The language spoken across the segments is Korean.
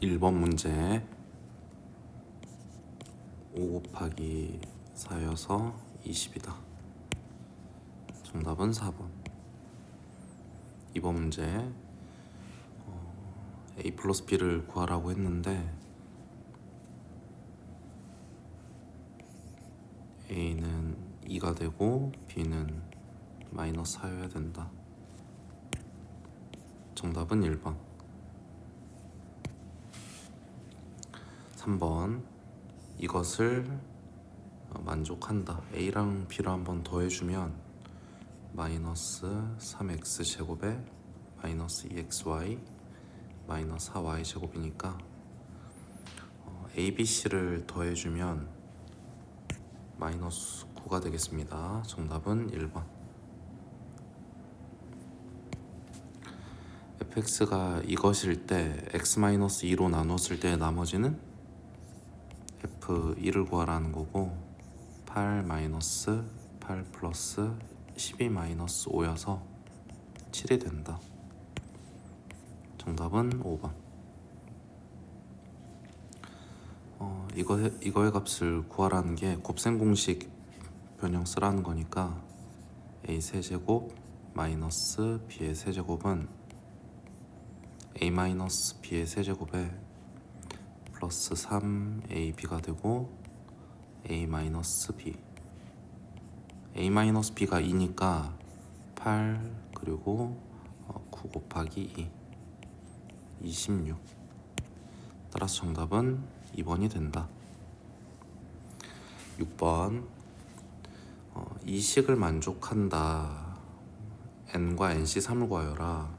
1번 문제 5 곱하기 4여서 20이다. 정답은 4번. 2번 문제 a 플러스 b를 구하라고 했는데 a는 2가 되고 b는 마이너스 4여야 된다. 정답은 1번. 3번 이것을 만족한다. a랑 b를 한번 더해주면 마이너스 3x 제곱에 마이너스 2xy 마이너스 4y 제곱이니까 a, b, c를 더해주면 마이너스 9가 되겠습니다. 정답은 1번. fx가 이것일 때 x-2로 나눴을 때 나머지는 f2를 구하라는 거고 8 마이너스 8 플러스 12 마이너스 5여서 7이 된다. 정답은 5번. 이거의 값을 구하라는 게 곱셈 공식 변형 쓰라는 거니까 a 세제곱 마이너스 b의 세제곱은 a 마이너스 b의 세제곱에 플러스 3ab가 되고 a 마이너스 b a 마이너스 b가 2니까 8 그리고 9 곱하기 2 26. 따라서 정답은 2번이 된다. 6번 이 식을 만족한다. n과 nc 3을 구하여라.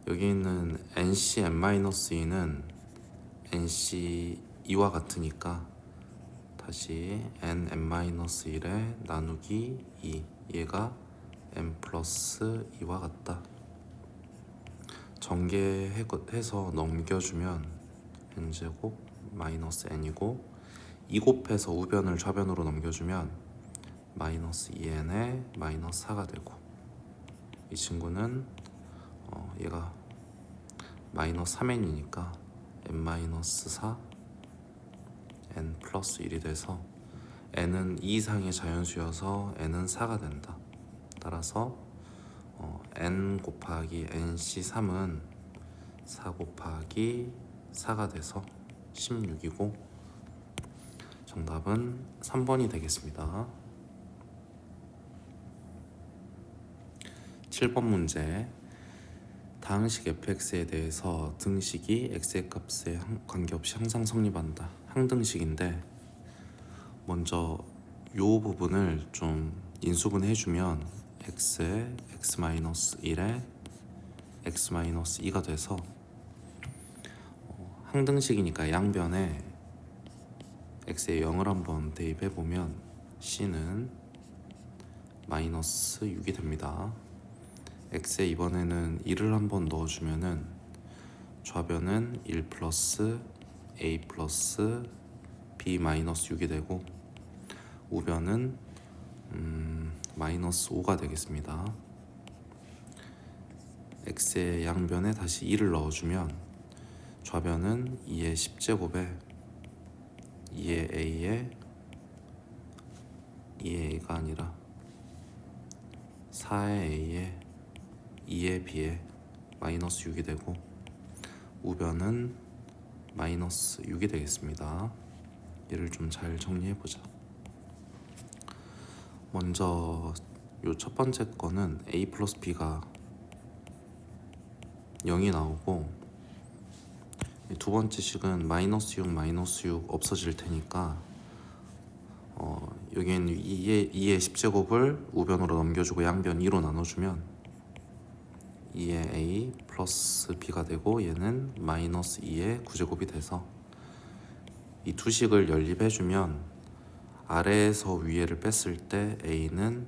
여기 있는 nc n-2는 nc 2와 같으니까 다시 n-1에 나누기 2 얘가 n 플러스 2와 같다. 전개해서 넘겨주면 n제곱 마이너스 n이고 2 곱해서 우변을 좌변으로 넘겨주면 마이너스 2n에 마이너스 4가 되고 이 친구는 얘가 마이너스 3n이니까 n-4 n 플러스 1이 돼서 n은 2 이상의 자연수여서 n은 4가 된다. 따라서 n 곱하기 nc3은 4 곱하기 4가 돼서 16이고 정답은 3번이 되겠습니다. 7번 문제 다항식 fx에 대해서 등식이 x의 값에 관계없이 항상 성립한다. 항등식인데 먼저 요 부분을 좀 인수분해 해주면 x에 x-1에 x-2가 돼서 항등식이니까 양변에 x에 0을 한번 대입해 보면 c는 마이너스 6이 됩니다. x에 이번에는 1을 한번 넣어주면은 좌변은 1 플러스 a 플러스 b 마이너스 6이 되고 우변은 마이너스 5가 되겠습니다. x의 양변에 다시 1을 넣어주면 좌변은 2의 10제곱에 2의 a에 2의 a가 아니라 4의 a에 2의 b에 마이너스 6이 되고 우변은 마이너스 6이 되겠습니다. 얘를 좀 잘 정리해보자. 먼저 요 첫 번째 거는 a 플러스 b가 0이 나오고 두 번째 식은 마이너스 6 없어질 테니까 여기는 2의 10제곱을 우변으로 넘겨주고 양변 2로 나눠주면 2의 a 플러스 b가 되고 얘는 마이너스 2의 9제곱이 돼서 이 두 식을 연립해주면 아래에서 위에를 뺐을 때 a는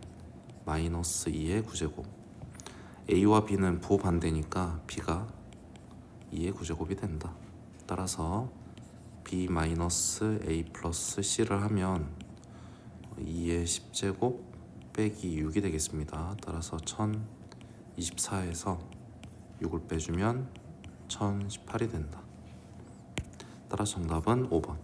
마이너스 2의 9제곱 a와 b는 부호반대니까 b가 2의 9제곱이 된다. 따라서 b 마이너스 a 플러스 c를 하면 2의 10제곱 빼기 6이 되겠습니다. 따라서 1024에서 6을 빼주면 1018이 된다. 따라서 정답은 5번.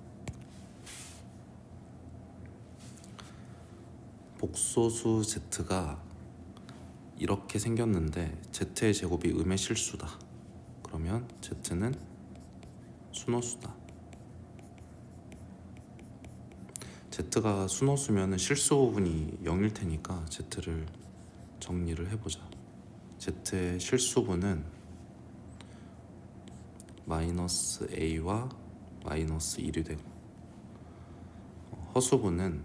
복소수 z가 이렇게 생겼는데 z의 제곱이 음의 실수다. 그러면 z는 순호수다. z가 순호수면 실수 부분이 0일 테니까 z를 정리를 해보자. z의 실수분은 마이너스 a와 마이너스 1이 되고, 허수분은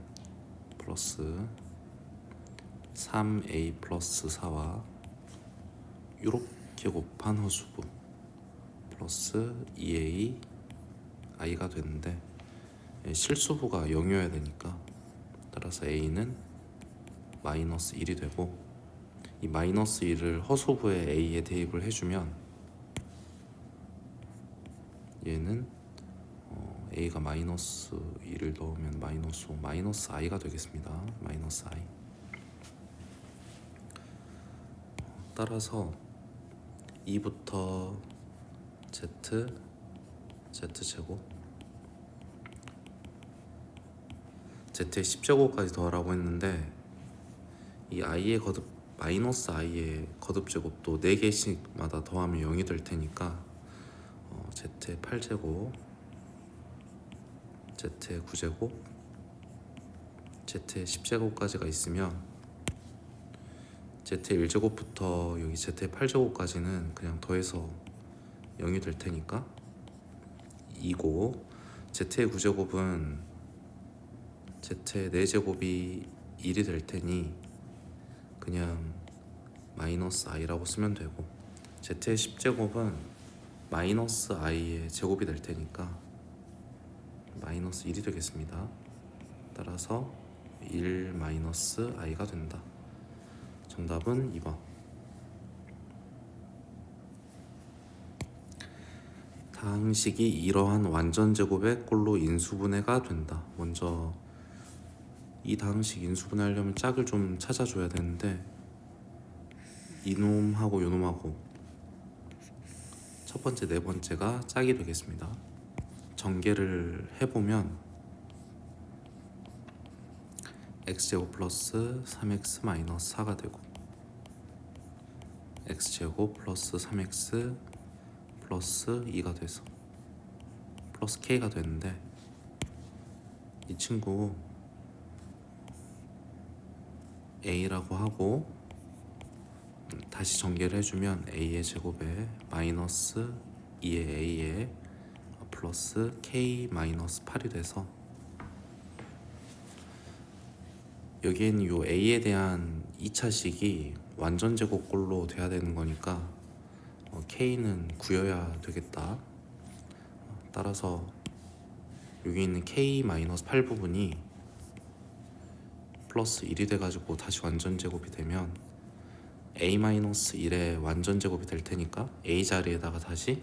플러스 3a 플러스 4와 이렇게 곱한 허수분 플러스 2a i가 되는데, 실수부가 0이어야 되니까 따라서 a는 마이너스 1이 되고, 이 마이너스 1을 허수부에 a에 대입을 해주면 얘는 a가 마이너스 1을 넣으면 마이너스 5, 마이너스 i가 되겠습니다. 마이너스 i. 따라서 2부터 z제곱 z의 10제곱까지 더하라고 했는데, 이 i의 거듭 마이너스 i의 거듭 제곱도 4개씩마다 더하면 0이 될 테니까 z의 8제곱, z의 9제곱, z의 10제곱까지가 있으면 z의 1제곱부터 여기 z의 8제곱까지는 그냥 더해서 0이 될 테니까 2고, z의 9제곱은 z의 4제곱이 1이 될 테니 그냥 마이너스 i라고 쓰면 되고, z의 10제곱은 마이너스 i의 제곱이 될 테니까 마이너스 1이 되겠습니다. 따라서 1 마이너스 i가 된다. 정답은 2번. 다항식이 이러한 완전제곱의 꼴로 인수분해가 된다. 먼저 이 다항식 인수분해하려면 짝을 좀 찾아줘야 되는데, 이놈하고 요놈하고 첫 번째, 네 번째가 짝이 되겠습니다. 전개를 해보면 x제곱 플러스 3x 마이너스 4가 되고, x제곱 플러스 3x 플러스 2가 돼서 플러스 k가 되는데, 이 친구 a라고 하고 다시 전개를 해주면 a의 제곱에 마이너스 2의 a에 플러스 k 마이너스 8이 돼서, 여기에는 요 a에 대한 2차식이 완전제곱꼴로 돼야 되는 거니까 k는 구여야 되겠다. 따라서 여기 있는 k 마이너스 8 부분이 플러스 1이 돼가지고 다시 완전제곱이 되면 a 마이너스 1의 완전제곱이 될 테니까 a 자리에다가 다시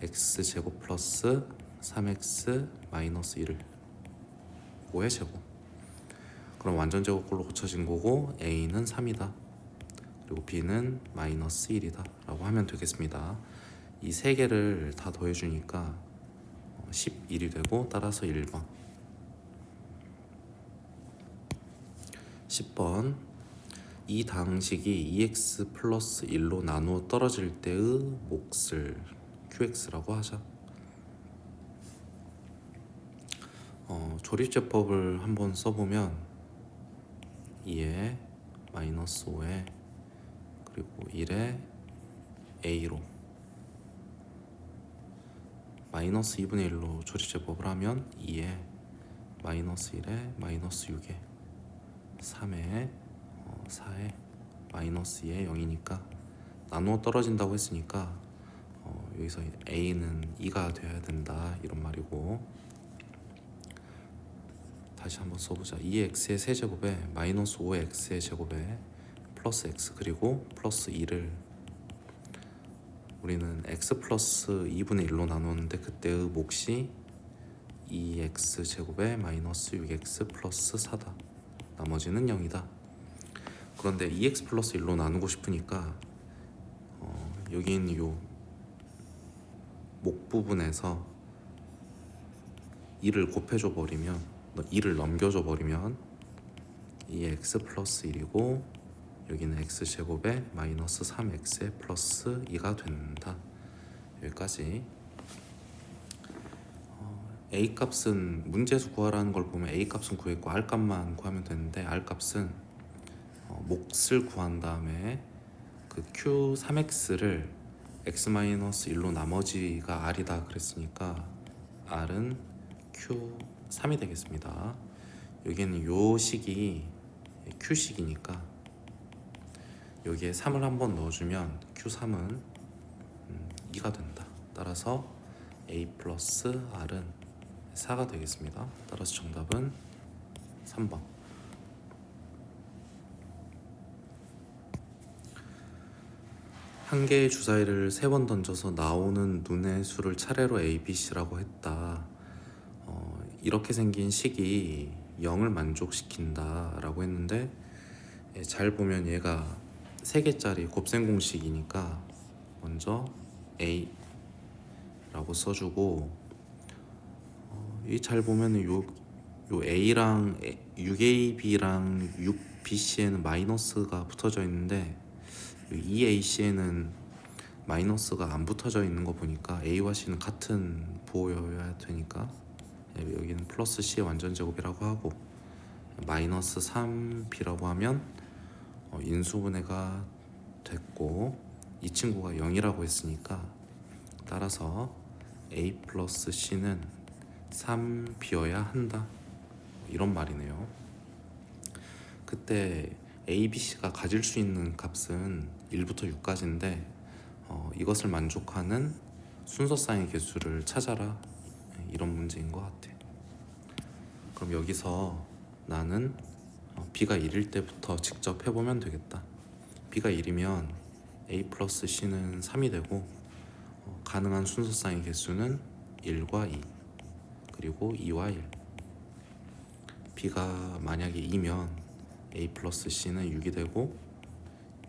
x제곱 플러스 3x 마이너스 1을 5의 제곱, 그럼 완전제곱꼴로 고쳐진 거고 a는 3이다. 그리고 b는 마이너스 1이다 라고 하면 되겠습니다. 이 세 개를 다 더해주니까 11이 되고, 따라서 1번. 10번. 이 다항식이 2x 플러스 1로 나누어 떨어질 때의 몫을 qx라고 하자. 조립제법을 한번 써보면 2에 마이너스 5에 그리고 1에 a로 마이너스 2분의 1로 조립제법을 하면 2에 마이너스 1에 마이너스 6에 3에 4에 마이너스 2에 0이니까 나누어 떨어진다고 했으니까 여기서 a는 2가 돼야 된다 이런 말이고, 다시 한번 써보자. 2x의 세제곱에 마이너스 5의 x의 제곱에 플러스 x 그리고 플러스 2를 우리는 x 플러스 2분의 1로 나누었는데, 그때의 몫이 2x 제곱에 마이너스 6x 플러스 4다. 나머지는 0이다. 그런데 2x 플러스 1로 나누고 싶으니까 여기 있는 요 목 부분에서 2를 곱해줘 버리면 2를 넘겨줘 버리면 이 x 플러스 1이고 여기는 x제곱에 마이너스 3x에 플러스 2가 된다. 여기까지. a 값은 문제에서 구하라는 걸 보면 a 값은 구했고 r 값만 구하면 되는데 r 값은 몫을 구한 다음에 그 q3x를 x-1로 나머지가 r이다 그랬으니까 r은 q3이 되겠습니다. 여기는 요 식이 q식이니까 여기에 3을 한번 넣어주면 q3은 2가 된다. 따라서 a 플러스 r은 4가 되겠습니다. 따라서 정답은 3번. 한 개의 주사위를 3번 던져서 나오는 눈의 수를 차례로 A, B, C라고 했다. 이렇게 생긴 식이 0을 만족시킨다 라고 했는데 잘 보면 얘가 3개짜리 곱셈 공식이니까 먼저 A 라고 써주고 이 잘 보면 요 A랑 6AB랑 6BC에는 마이너스가 붙어져 있는데 이 AC에는 마이너스가 안 붙어져 있는 거 보니까 A와 C는 같은 부호여야 되니까 여기는 플러스 C의 완전 제곱이라고 하고 마이너스 3B라고 하면 인수분해가 됐고 이 친구가 0이라고 했으니까 따라서 A 플러스 C는 3B여야 한다 이런 말이네요. 그때 A, B, C가 가질 수 있는 값은 1부터 6까지인데 이것을 만족하는 순서쌍의 개수를 찾아라 이런 문제인 것 같아. 그럼 여기서 나는 B가 1일 때부터 직접 해보면 되겠다. B가 1이면 A 플러스 C는 3이 되고 가능한 순서쌍의 개수는 1과 2 그리고 2와 1. B가 만약에 2면 A 플러스 C는 6이 되고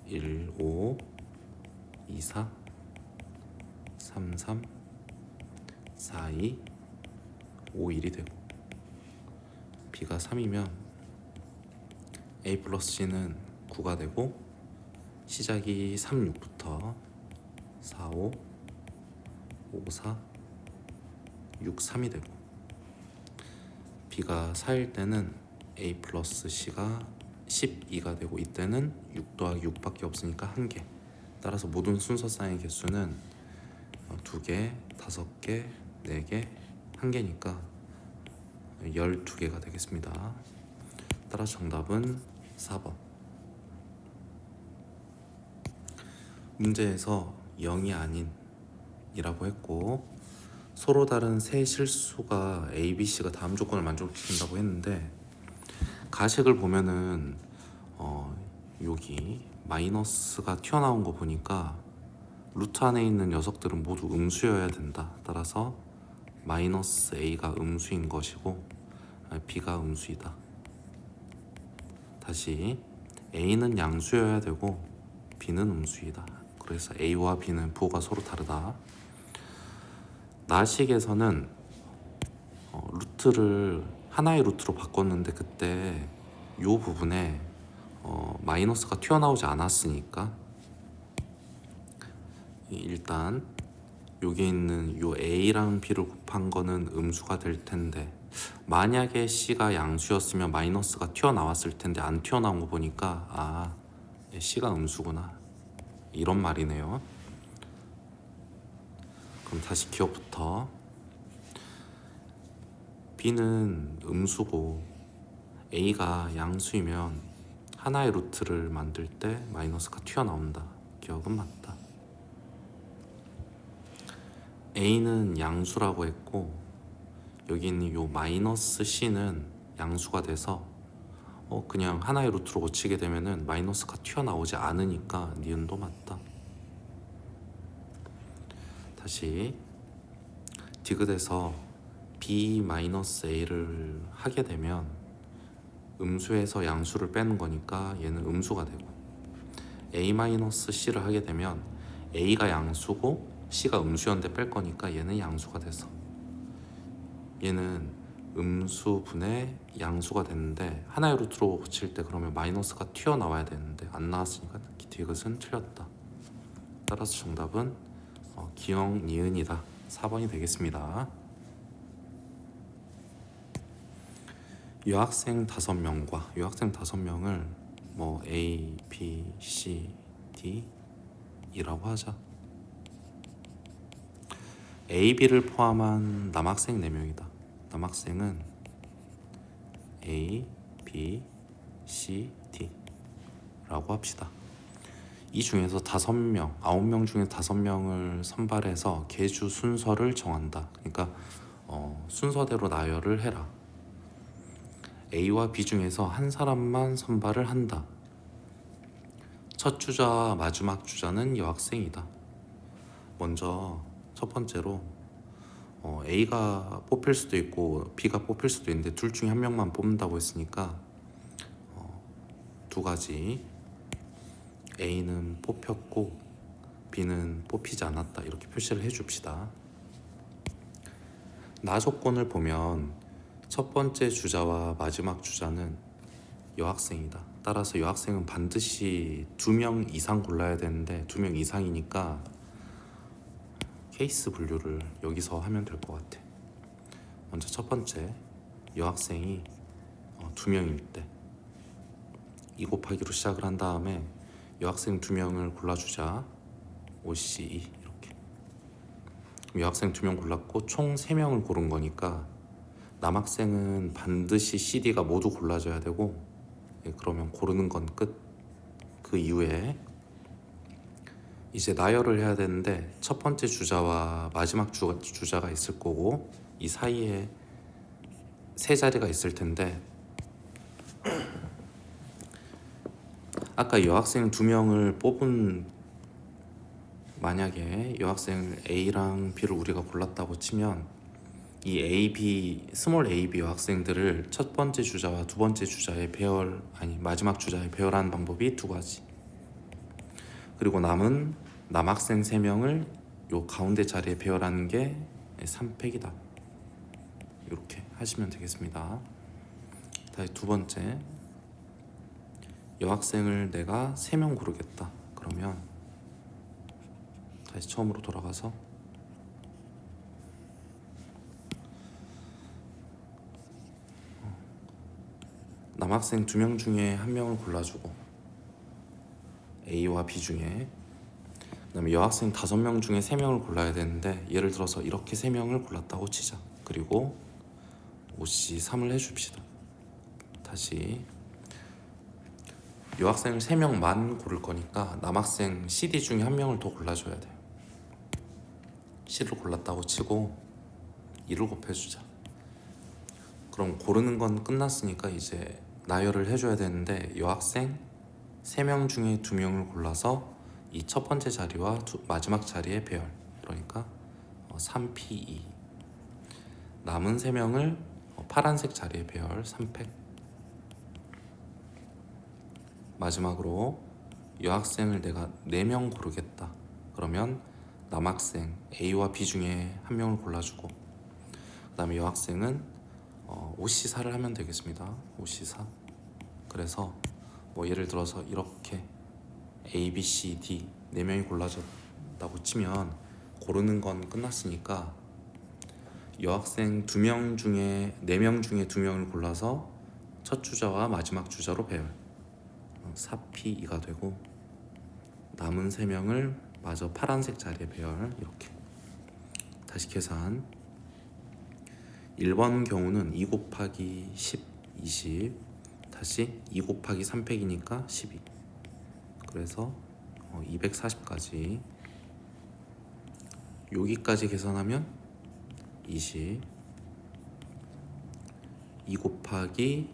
1, 5, 2, 4, 3, 3, 4, 2, 5, 1이 되고 B가 3이면 A 플러스 C는 9가 되고 시작이 3, 6부터 4, 5, 5, 4, 6, 3이 되고 B가 4일 때는 A 플러스 C가 12가 되고 이때는 6 더하기 6밖에 없으니까 1개. 따라서 모든 순서쌍의 개수는 2개, 5개, 4개, 1개니까 12개가 되겠습니다. 따라서 정답은 4번. 문제에서 0이 아닌 이라고 했고 서로 다른 세 실수가 A, B, C가 다음 조건을 만족시킨다고 했는데 가식을 보면은 여기 마이너스가 튀어나온 거 보니까 루트 안에 있는 녀석들은 모두 음수여야 된다. 따라서 마이너스 A가 음수인 것이고 B가 음수이다. 다시 A는 양수여야 되고 B는 음수이다. 그래서 A와 B는 부호가 서로 다르다. 나식에서는 루트를 하나의 루트로 바꿨는데 그때 이 부분에 마이너스가 튀어나오지 않았으니까 일단 여기 있는 요 A랑 B를 곱한 거는 음수가 될 텐데 만약에 C가 양수였으면 마이너스가 튀어나왔을 텐데 안 튀어나온 거 보니까 C가 음수구나 이런 말이네요. 그럼 다시 기억부터 B는 음수고 A가 양수이면 하나의 루트를 만들 때 마이너스가 튀어나온다. 기억은 맞다. A는 양수라고 했고 여기 있는 요 마이너스 C는 양수가 돼서 그냥 하나의 루트로 고치게 되면은 마이너스가 튀어나오지 않으니까 니은도 맞다. 다시 디귿에서 B-A를 하게 되면 음수에서 양수를 빼는 거니까 얘는 음수가 되고 A-C를 하게 되면 A가 양수고 C가 음수였는데 뺄 거니까 얘는 양수가 돼서 얘는 음수분의 양수가 됐는데 하나의 루트로 고칠 때 그러면 마이너스가 튀어나와야 되는데 안 나왔으니까 디귿은 틀렸다. 따라서 정답은 기억 니은이다. 4번이 되겠습니다. 여학생 5명을 뭐 A, B, C, D 이라고 하자. A, B를 포함한 남학생 4명이다. 남학생은 A, B, C, D 라고 합시다. 이 중에서 5명, 9명 중에 5명을 선발해서 계주 순서를 정한다. 그러니까 순서대로 나열을 해라. A와 B 중에서 한 사람만 선발을 한다. 첫 주자와 마지막 주자는 여학생이다. 먼저 첫 번째로 A가 뽑힐 수도 있고 B가 뽑힐 수도 있는데 둘 중에 한 명만 뽑는다고 했으니까 두 가지, A는 뽑혔고 B는 뽑히지 않았다 이렇게 표시를 해줍시다. 나 조건을 보면 첫 번째 주자와 마지막 주자는 여학생이다. 따라서 여학생은 반드시 2명 이상 골라야 되는데 2명 이상이니까 케이스 분류를 여기서 하면 될 것 같아. 먼저 첫 번째, 여학생이 2명일 때 2 곱하기로 시작을 한 다음에 여학생 2명을 골라주자. OC2 이렇게. 여학생 2명 골랐고 총 3명을 고른 거니까 남학생은 반드시 CD가 모두 골라져야 되고, 그러면 고르는 건 끝. 그 이후에 이제 나열을 해야 되는데 첫 번째 주자와 마지막 주자가 있을 거고 이 사이에 세 자리가 있을 텐데 아까 여학생 2명을 뽑은, 만약에 여학생 A랑 B를 우리가 골랐다고 치면 이 A, B, 스몰 A, B 여학생들을 첫 번째 주자와 두 번째 주자의 배열, 마지막 주자의 배열하는 방법이 2가지. 그리고 남은 남학생 3명을 요 가운데 자리에 배열하는 게 3팩이다. 이렇게 하시면 되겠습니다. 다시 두 번째, 여학생을 내가 3명 고르겠다. 그러면 다시 처음으로 돌아가서 남학생 2명 중에 1명을 골라주고 A와 B 중에, 그 다음에 여학생 5명 중에 3명을 골라야 되는데 예를 들어서 이렇게 3명을 골랐다고 치자. 그리고 OC3을 해줍시다. 다시 여학생을 3명만 고를 거니까 남학생 CD 중에 1명을 더 골라줘야 돼요. C를 골랐다고 치고 2를 곱해주자. 그럼 고르는 건 끝났으니까 이제 나열을 해줘야 되는데 여학생 3명 중에 2명을 골라서 이 첫 번째 자리와 마지막 자리의 배열, 그러니까 3P2. 남은 3명을 파란색 자리의 배열 3팩. 마지막으로 여학생을 내가 4명 고르겠다. 그러면 남학생 A와 B 중에 1명을 골라주고 그 다음에 여학생은 OC4를 하면 되겠습니다. OC4. 그래서 뭐 예를 들어서 이렇게 A, B, C, D 4명이 골라졌다고 치면 고르는 건 끝났으니까 여학생 2명 중에 4명 중에 2명을 골라서 첫 주자와 마지막 주자로 배열 4P2가 되고 남은 3명을 마저 파란색 자리에 배열. 이렇게 다시 계산. 1번 경우는 2 곱하기 10, 20 다시 2 곱하기 3팩이니까 12. 그래서 240까지 여기까지 계산하면 20, 2 곱하기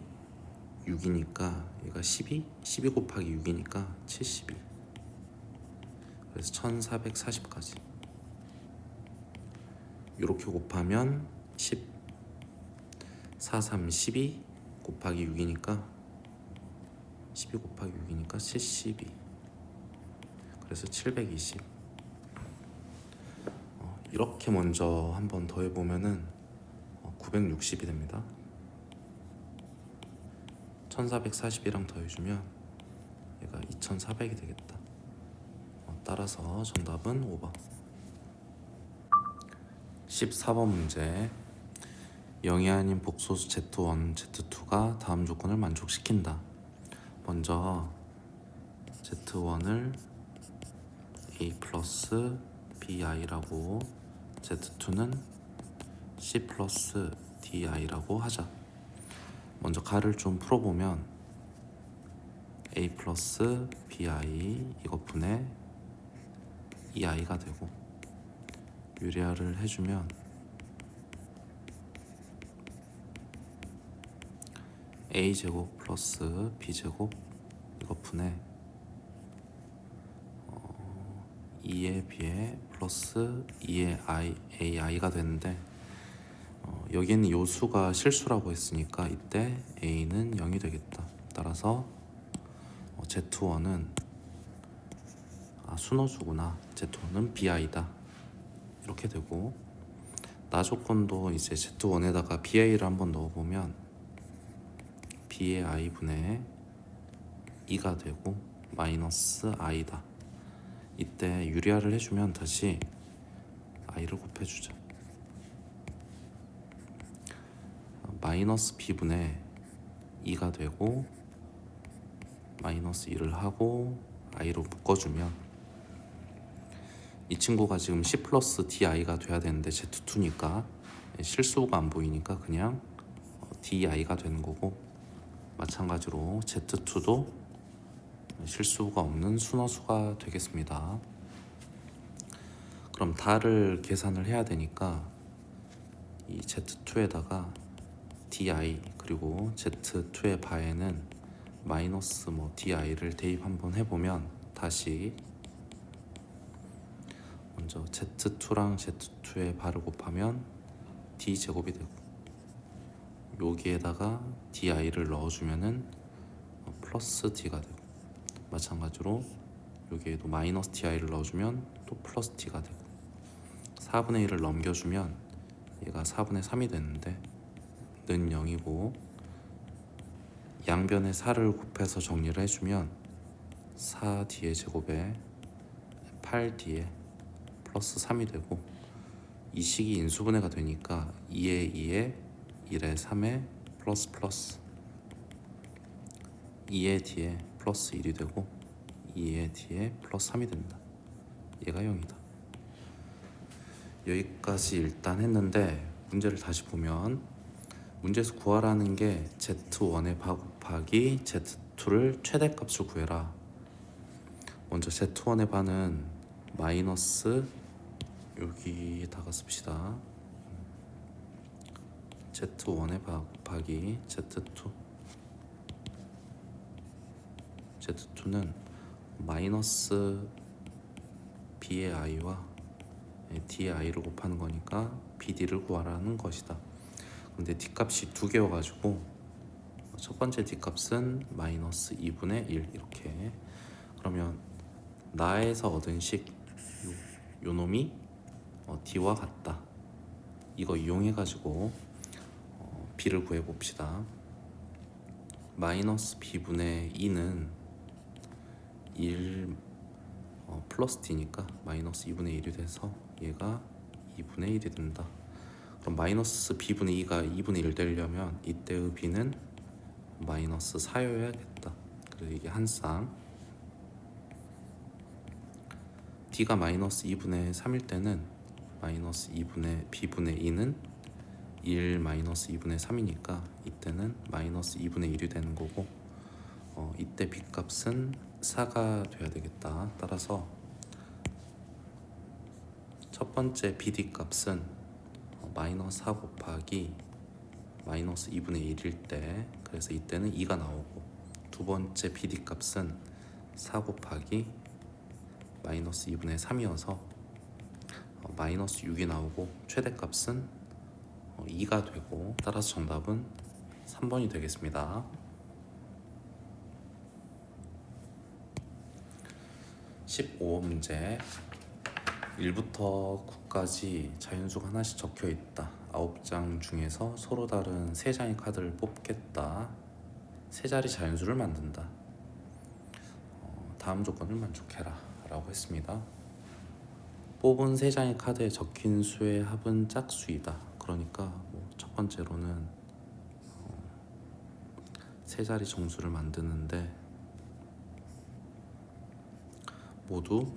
6이니까 얘가 12 곱하기 6이니까 72. 그래서 1440까지 이렇게 곱하면 10, 4, 3, 12 곱하기 6이니까 12 곱하기 6이니까 72. 그래서 720. 이렇게 먼저 한번 더 해보면은 960이 됩니다. 1440이랑 더해주면 얘가 2400이 되겠다. 따라서 정답은 5번. 14번 문제. 0이 아닌 복소수 Z1, Z2가 다음 조건을 만족시킨다. 먼저 Z1을 A 플러스 BI라고, Z2는 C 플러스 DI라고 하자. 먼저 가를 좀 풀어보면 A 플러스 BI 이것분의 2i가 되고, 유리화를 해주면 a제곱 플러스 b제곱 이것분의 2의 b에 플러스 2의 ai가 되는데, 여기에는 요수가 실수라고 했으니까 이때 a는 0이 되겠다. 따라서 z1은 순호수구나, z1은 bi다 이렇게 되고, 나 조건도 이제 z1에다가 bi를 한번 넣어보면 b의 i분의 2가 되고 마이너스 i다. 이때 유리화를 해주면 다시 i를 곱해주자. 마이너스 b분의 2가 되고 마이너스 2를 하고 i로 묶어주면 이 친구가 지금 C 플러스 DI가 돼야 되는데 Z2니까 실수가 안 보이니까 그냥 DI가 되는 거고, 마찬가지로 Z2도 실수가 없는 순허수가 되겠습니다. 그럼 다를 계산을 해야 되니까 이 Z2에다가 DI 그리고 Z2의 바에는 마이너스 DI를 대입 한번 해보면 다시 먼저 Z2랑 Z2의 바를 곱하면 D제곱이 되고, 여기에다가 DI를 넣어주면은 플러스 D가 되고, 마찬가지로 여기에도 마이너스 DI를 넣어주면 또 플러스 D가 되고, 4분의 1을 넘겨주면 얘가 4분의 3이 되는데 는 0이고, 양변에 4를 곱해서 정리를 해주면 4D의 제곱에 8D의 플러스 3이 되고, 이 식이 인수분해가 되니까 2에 2에 1에 3에 플러스 플러스 2에 D에 플러스 1이 되고 2에 D에 플러스 3이 된다. 얘가 0이다. 여기까지 일단 했는데, 문제를 다시 보면 문제에서 구하라는 게 Z1의 바 곱하기 Z2를 최대값을 구해라. 먼저 Z1의 바는 마이너스, 여기다가 씁시다. Z1의 바 곱하기 Z2, Z2는 마이너스 B의 i와 D의 i를 곱하는 거니까 BD를 구하라는 것이다. 근데 D값이 두 개여가지고 첫 번째 D값은 마이너스 2분의 1 이렇게, 그러면 나에서 얻은 식 요 놈이 D와 같다. 이거 이용해가지고 B를 구해봅시다. 마이너스 B분의 2는 1 플러스 D니까 마이너스 2분의 1이 돼서 얘가 2분의 1이 된다. 그럼 마이너스 B분의 2가 2분의 1 되려면 이때의 B는 마이너스 4여야겠다. 그래서 이게 한 쌍. D가 마이너스 2분의 3일 때는 마이너스 2분의 B분의 2는 1 마이너스 2분의 3이니까 이때는 마이너스 2분의 1이 되는 거고, 이때 B값은 4가 돼야 되겠다. 따라서 첫 번째 BD 값은 마이너스 4 곱하기 마이너스 2분의 1일 때, 그래서 이때는 2가 나오고, 두 번째 BD 값은 4 곱하기 마이너스 2분의 3이어서 마이너스 6이 나오고, 최대값은 2가 되고, 따라서 정답은 3번이 되겠습니다. 15번 문제. 1부터 9까지 자연수가 하나씩 적혀 있다. 9장 중에서 서로 다른 3장의 카드를 뽑겠다. 세 자리 자연수를 만든다. 다음 조건을 만족해라 라고 했습니다. 뽑은 세 장의 카드에 적힌 수의 합은 짝수이다. 그러니까 첫 번째로는 세 자리 정수를 만드는데 모두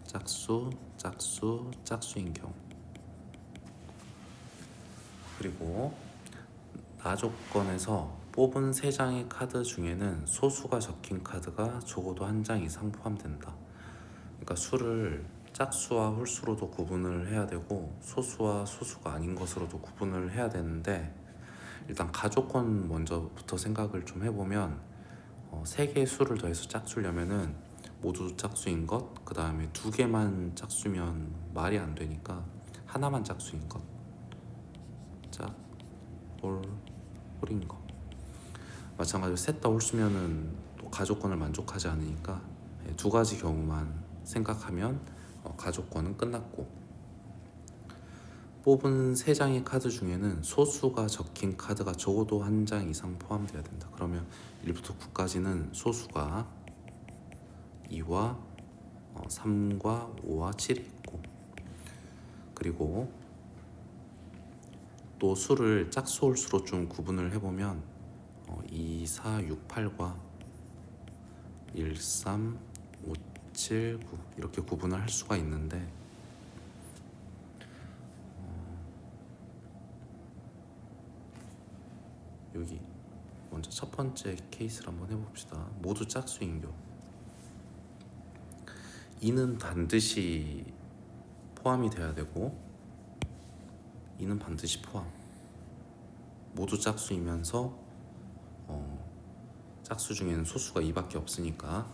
짝수, 짝수, 짝수인 경우. 그리고 나 조건에서 뽑은 세 장의 카드 중에는 소수가 적힌 카드가 적어도 한 장 이상 포함된다. 그러니까 수를 짝수와 홀수로도 구분을 해야 되고 소수와 소수가 아닌 것으로도 구분을 해야 되는데, 일단 가조건 먼저부터 생각을 좀 해보면 세 개의 수를 더해서 짝수려면은 모두 짝수인 것, 그 다음에 두 개만 짝수면 말이 안 되니까 하나만 짝수인 것, 짝, 홀인 것. 마찬가지로 셋 다 홀수면은 또 가조건을 만족하지 않으니까 두 가지 경우만 생각하면 가조건은 끝났고, 뽑은 세 장의 카드 중에는 소수가 적힌 카드가 적어도 한 장 이상 포함되어야 된다. 그러면 1부터 9까지는 소수가 2와 3과 5와 7이 있고, 그리고 또 수를 짝수 홀수로 좀 구분을 해보면 2, 4, 6, 8과 1, 3, 5, 7, 9 이렇게 구분을 할 수가 있는데, 여기 먼저 첫 번째 케이스를 한번 해봅시다. 모두 짝수인 경우 2는 반드시 포함이 돼야 되고, 2는 반드시 포함. 모두 짝수이면서 짝수 중에는 소수가 2밖에 없으니까,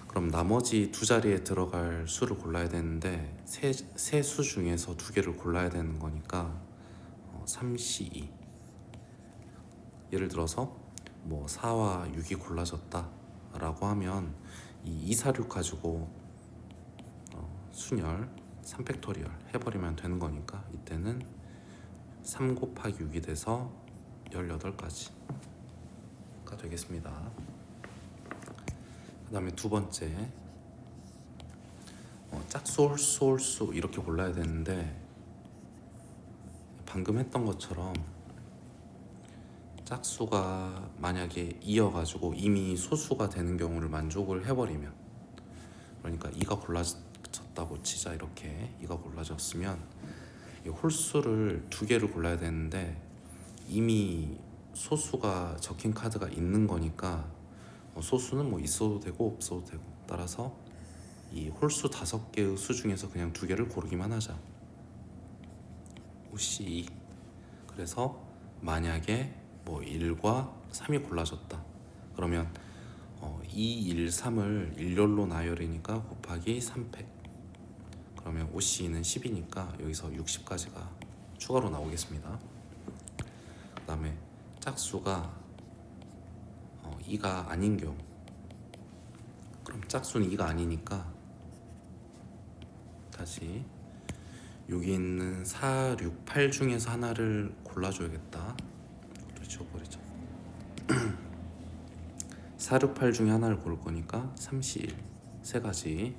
그럼 나머지 두 자리에 들어갈 수를 골라야 되는데 세 수 중에서 두 개를 골라야 되는 거니까 3시 2. 예를 들어서 4와 6이 골라졌다 라고 하면 이 2, 4, 6 가지고 순열 3팩토리얼 해버리면 되는 거니까, 이때는 3 곱하기 6이 돼서 18가지가 되겠습니다. 그 다음에 두 번째, 짝수, 홀수, 홀수 이렇게 골라야 되는데, 방금 했던 것처럼 짝수가 만약에 2여가지고 이미 소수가 되는 경우를 만족을 해버리면, 그러니까 2가 골라졌다고 치자. 이렇게 2가 골라졌으면 이 홀수를 두 개를 골라야 되는데 이미 소수가 적힌 카드가 있는 거니까 소수는 있어도 되고 없어도 되고, 따라서 이 홀수 5개의 수 중에서 그냥 두 개를 고르기만 하자. OC2. 그래서 만약에 1과 3이 골라졌다 그러면 2, 1, 3을 일렬로 나열이니까 곱하기 3팩, 그러면 OC는 10이니까 여기서 60까지가 추가로 나오겠습니다. 그 다음에 짝수가 2가 아닌 경우, 그럼 짝수는 2가 아니니까 다시 여기 있는 4, 6, 8 중에서 하나를 골라줘야겠다. 또 지워버리자. 4, 6, 8 중에 하나를 고를 거니까 3, 1 세 가지,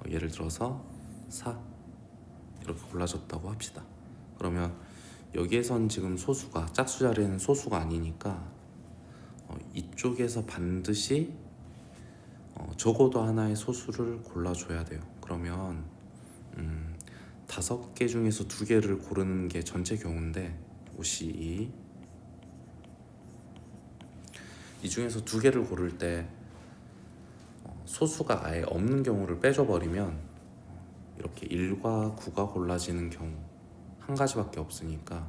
예를 들어서 4 이렇게 골라줬다고 합시다. 그러면 여기에선 지금 소수가, 짝수 자리에는 소수가 아니니까 이쪽에서 반드시 적어도 하나의 소수를 골라줘야 돼요. 그러면 5개 중에서 2개를 고르는 게 전체 경우인데, OC2 이 중에서 2개를 고를 때 소수가 아예 없는 경우를 빼줘버리면 이렇게 1과 9가 골라지는 경우 한 가지밖에 없으니까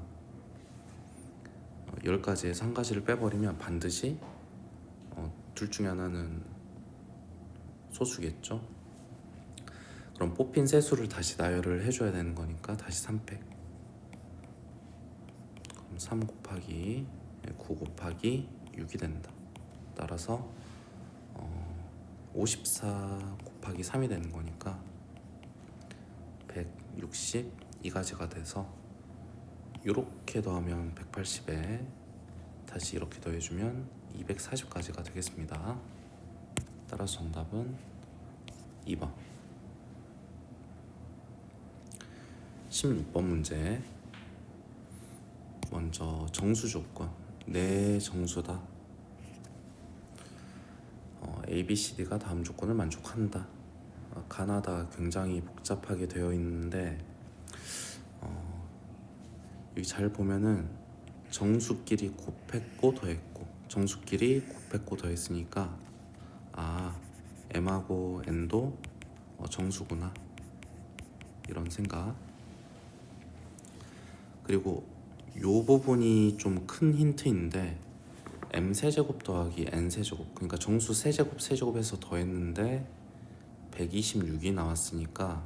10가지에서 한 가지를 빼버리면 반드시 둘 중에 하나는 소수겠죠. 그럼 뽑힌 세 수를 다시 나열을 해줘야 되는 거니까 다시 3팩. 그럼 3 곱하기 9 곱하기 6이 된다. 따라서 54 곱하기 3이 되는 거니까 162가지가 돼서 이렇게 더하면 180에 다시 이렇게 더해주면 240까지가 되겠습니다. 따라서 정답은 2번. 16번 문제. 먼저 정수 조건. 네 정수다. A, B, C, D가 다음 조건을 만족한다. 가나다 굉장히 복잡하게 되어 있는데 여기 잘 보면은 정수끼리 곱했고 더했고 정수끼리 곱했고 더했으니까 M하고 N도 정수구나 이런 생각. 그리고 요 부분이 좀 큰 힌트인데 M 세제곱 더하기 N 세제곱, 그러니까 정수 세제곱 세제곱해서 더했는데 126이 나왔으니까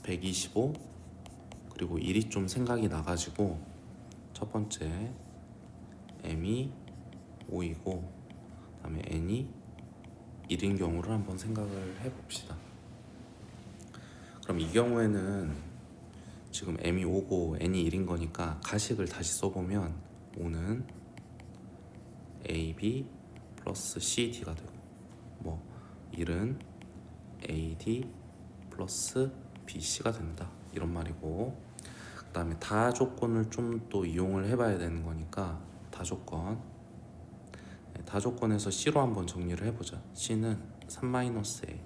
125 그리고 1이 좀 생각이 나가지고 첫 번째 M이 5이고 그다음에 N이 1인 경우를 한번 생각을 해봅시다. 그럼 이 경우에는 지금 M이 5고 N이 1인 거니까 가식을 다시 써보면 5는 AB 플러스 CD가 되고 1은 AD 플러스 BC가 된다 이런 말이고, 그 다음에 다 조건을 좀 또 이용을 해봐야 되는 거니까 다 조건에서 C로 한번 정리를 해보자. C는 3-A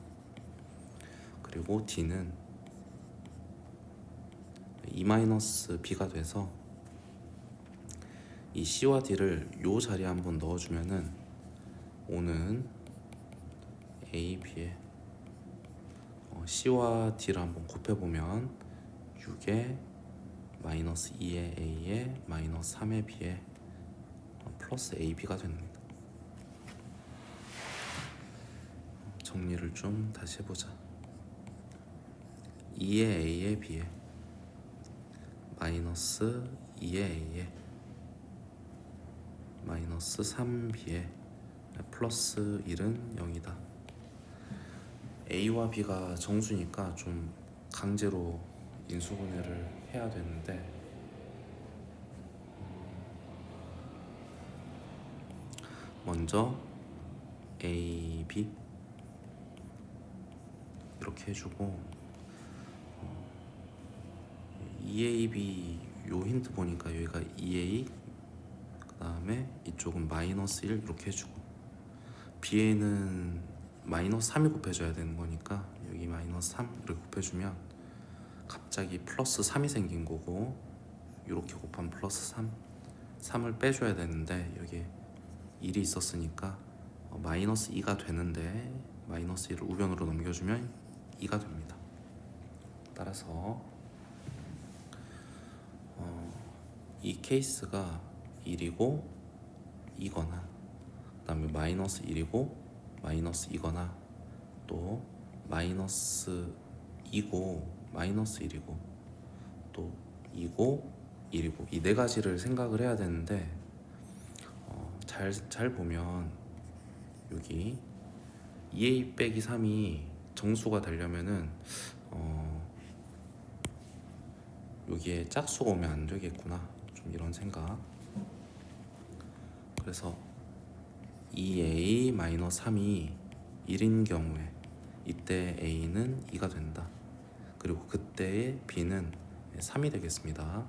그리고 D는 2-B가 돼서 이 C와 D를 요 자리에 한번 넣어주면은 5는 A, B에 C와 D를 한번 곱해보면 6에 마이너스 2의 A에 마이너스 3의 B에 플러스 AB가 됩니다. 정리를 좀 다시 해보자. 2의 A에 B에 마이너스 2의 A에 마이너스 3B에 플러스 1은 0이다. A와 B가 정수니까 좀 강제로 인수분해를 해야 되는데 먼저 A, B 이렇게 해주고 2AB 요 힌트 보니까 여기가 2A 그 다음에 이쪽은 마이너스 1 이렇게 해주고 B에는 마이너스 3이 곱해줘야 되는 거니까 여기 마이너스 3 이렇게 곱해주면 갑자기 플러스 3이 생긴 거고 이렇게 곱하면 플러스 3을 빼줘야 되는데 여기 1이 있었으니까 마이너스 2가 되는데 마이너스 1을 우변으로 넘겨주면 2가 됩니다. 따라서 이 케이스가 1이고 2거나 그 다음에 마이너스 1이고 마이너스 2거나 또 마이너스 2고 마이너스 1이고 또 2고 1이고 이 네 가지를 생각을 해야 되는데 잘 보면 여기 2A 빼기 3이 정수가 되려면은 여기에 짝수가 오면 안 되겠구나 좀 이런 생각. 그래서 2A-3이 1인 경우에 이때 A는 2가 된다. 그리고 그때의 B는 3이 되겠습니다.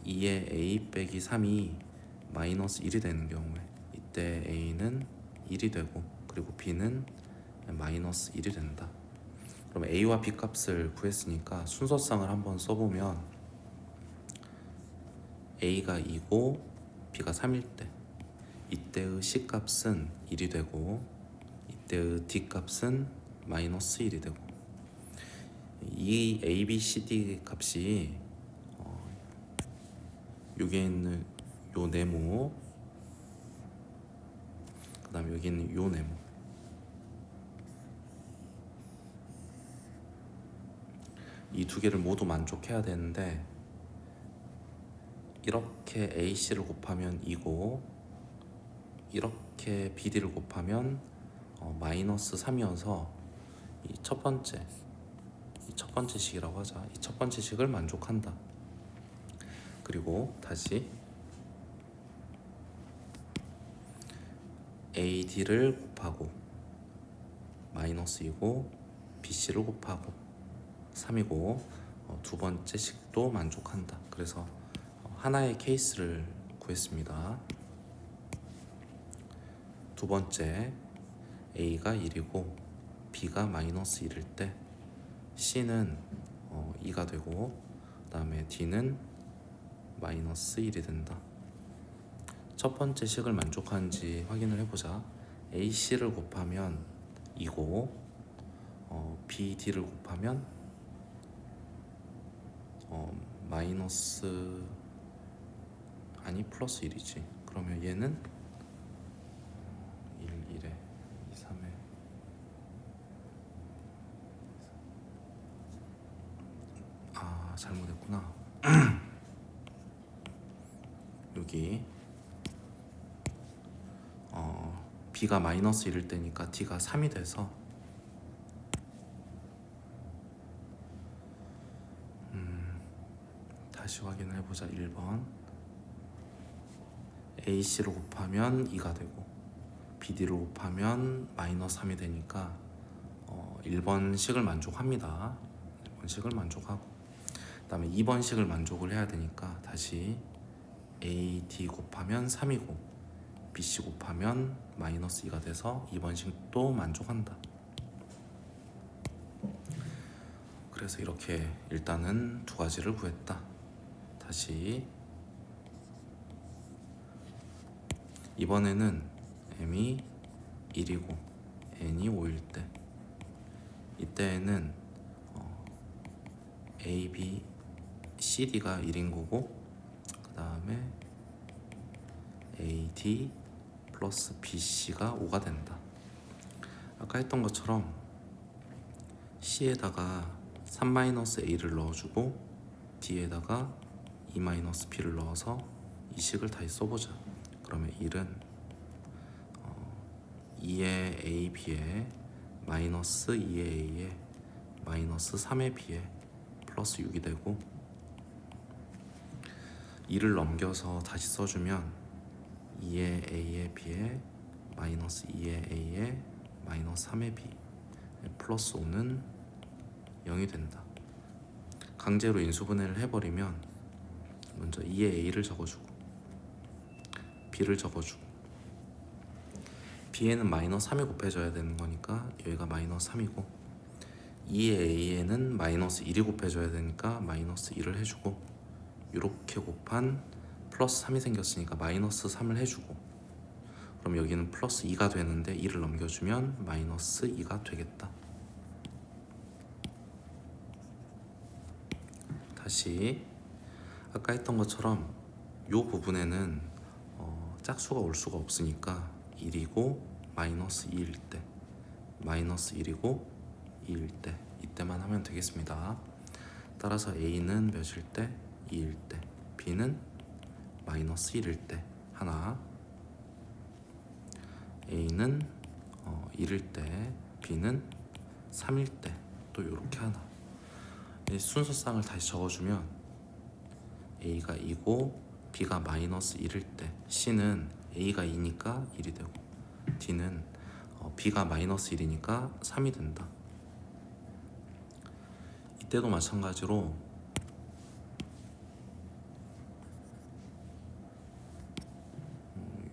2의 A 빼기 3이 마이너스 1이 되는 경우에 이때 A는 1이 되고 그리고 B는 마이너스 1이 된다. 그럼 A와 B 값을 구했으니까 순서상을 한번 써보면 A가 2고 B가 3일 때 이때의 C 값은 1이 되고 이때의 D 값은 마이너스 1이 되고 이 A, B, C, D 값이 여기에 있는 요 네모 그 다음에 여기 있는 요 네모 이 두 개를 모두 만족해야 되는데 이렇게 AC를 곱하면 2고 이렇게 BD를 곱하면 마이너스 3이어서 이 첫 번째 식이라고 하자. 이 첫 번째 식을 만족한다. 그리고 다시 AD를 곱하고 마이너스 2고 BC를 곱하고 3이고 두 번째 식도 만족한다. 그래서 하나의 케이스를 구했습니다. 두 번째 A가 1이고 B가 마이너스 1일 때 C는 2가 되고 그 다음에 D는 마이너스 1이 된다. 첫 번째 식을 만족하는지 확인을 해보자. AC를 곱하면 2고 BD를 곱하면 마이너스 아니 플러스 1이지. 그러면 얘는 1, 1에 2, 3에 잘못했구나. 여기 B가 마이너스 1일 때니까 D가 3이 돼서 다시 확인을 해보자. 1번 AC를 곱하면 2가 되고 BD를 곱하면 마이너스 3이 되니까 1번 식을 만족합니다. 1번 식을 만족하고 그 다음에 2번 식을 만족을 해야 되니까 다시 AD 곱하면 3이고 BC 곱하면 마이너스 2가 돼서 2번 식도 만족한다. 그래서 이렇게 일단은 두 가지를 구했다. 다시 이번에는 M이 1이고 N이 5일 때 이때에는 A, B, C, D가 1인 거고 그 다음에 A, D 플러스 B, C가 5가 된다. 아까 했던 것처럼 C에다가 3-A를 넣어주고 D에다가 2-B를 넣어서 이 식을 다시 써보자. 그러면 1은 2의 A, B에 마이너스 2의 A에 마이너스 3의 B에 플러스 6이 되고 2를 넘겨서 다시 써주면 2의 A의 B에 마이너스 2의 A에 마이너스 3의 B 플러스 5는 0이 된다. 강제로 인수분해를 해버리면 먼저 2의 A를 적어주고 B를 적어주고 B에는 마이너스 3이 곱해져야 되는 거니까 여기가 마이너스 3이고 2의 A에는 마이너스 1이 곱해져야 되니까 마이너스 1을 해주고 이렇게 곱한 플러스 3이 생겼으니까 마이너스 3을 해주고 그럼 여기는 플러스 2가 되는데 2를 넘겨주면 마이너스 2가 되겠다. 다시 아까 했던 것처럼 이 부분에는 짝수가 올 수가 없으니까 1이고 마이너스 2일 때 마이너스 1이고 2일 때 이때만 하면 되겠습니다. 따라서 A는 몇일 때? 2일 때 B는 마이너스 1일 때 하나 A는 1일 때 B는 3일 때 또 이렇게 하나. 이 순서상을 다시 적어주면 A가 2고 B가 마이너스 1일 때 C는 A가 2니까 1이 되고 D는 B가 마이너스 1이니까 3이 된다. 이때도 마찬가지로